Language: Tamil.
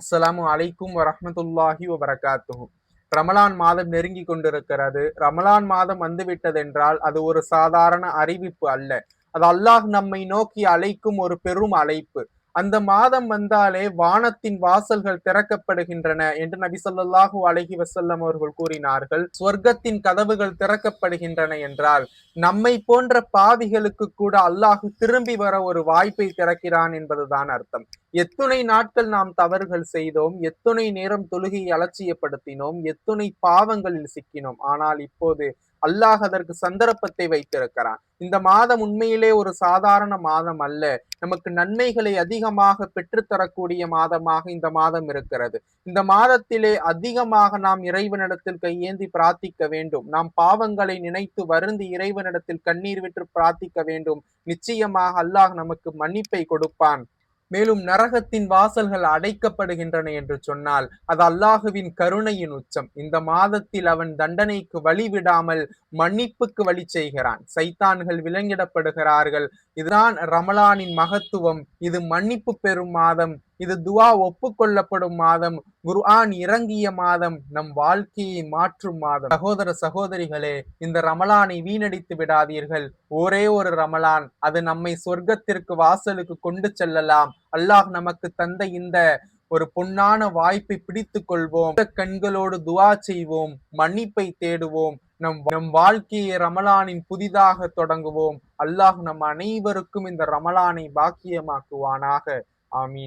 அஸ்ஸலாமு அலைக்கும் வரஹ்மத்துல்லாஹி வபரகாத்துஹு. ரமலான் மாதம் நெருங்கி கொண்டிருக்கிறது. ரமலான் மாதம் வந்துவிட்டதென்றால் அது ஒரு சாதாரண அறிவிப்பு அல்ல. அது அல்லாஹ் நம்மை நோக்கி அழைக்கும் ஒரு பெரும் அழைப்பு. அந்த மாதம் வந்தாலே வானத்தின் வாசல்கள் திறக்கப்படுகின்றன என்று நபி ஸல்லல்லாஹு அலைஹி வஸல்லம் அவர்கள் கூறினார்கள். சொர்க்கத்தின் கதவுகள் திறக்கப்படுகின்றன என்றால் நம்மை போன்ற பாவிகளுக்கு கூட அல்லாஹ் திரும்பி வர ஒரு வாய்ப்பை திறக்கிறான் என்பதுதான் அர்த்தம். எத்துணை நாட்கள் நாம் தவறுகள் செய்தோம், எத்துணை நேரம் தொழுகையை அலட்சியப்படுத்தினோம், எத்துணை பாவங்களில் சிக்கினோம். ஆனால் இப்போது அல்லாஹ் அதற்கு சந்தர்ப்பத்தை வைத்திருக்கிறான். இந்த மாதம் உண்மையிலே ஒரு சாதாரண மாதம் அல்ல. நமக்கு நன்மைகளை அதிகமாக பெற்றுத்தரக்கூடிய மாதமாக இந்த மாதம் இருக்கிறது. இந்த மாதத்திலே அதிகமாக நாம் இறைவனிடத்தில் கையேந்தி பிரார்த்திக்க வேண்டும். நாம் பாவங்களை நினைத்து வருந்தி இறைவனிடத்தில் கண்ணீர் விட்டு பிரார்த்திக்க வேண்டும். நிச்சயமாக அல்லாஹ் நமக்கு மன்னிப்பை கொடுப்பான். மேலும் நரகத்தின் வாசல்கள் அடைக்கப்படுகின்றன என்று சொன்னால் அது அல்லாஹுவின் கருணையின் உச்சம். இந்த மாதத்தில் அவன் தண்டனைக்கு வழிவிடாமல் மன்னிப்புக்கு வழி செய்கிறான். சைத்தான்கள் விலங்கிடப்படுகிறார்கள். இதுதான் ரமலானின் மகத்துவம். இது மன்னிப்பு பெறும் மாதம், இது துவா ஒப்புக்கொள்ளப்படும் மாதம், குர்ஆன் இறங்கிய மாதம், நம் வாழ்க்கையை மாற்றும் மாதம். சகோதர சகோதரிகளே, இந்த ரமலானை வீணடித்து விடாதீர்கள். ஒரே ஒரு ரமலான், அது நம்மை சொர்க்கத்திற்கு வாசலுக்கு கொண்டு செல்லலாம். அல்லாஹ் நமக்கு தந்த இந்த ஒரு பொன்னான வாய்ப்பை பிடித்துக் கொள்வோம். கண்களோடு துவா செய்வோம், மன்னிப்பை தேடுவோம், நம் வாழ்க்கையை ரமலானின் புதிதாக தொடங்குவோம். அல்லாஹ் நம் அனைவருக்கும் இந்த ரமலானை பாக்கியமாக்குவானாக. ஆமீன்.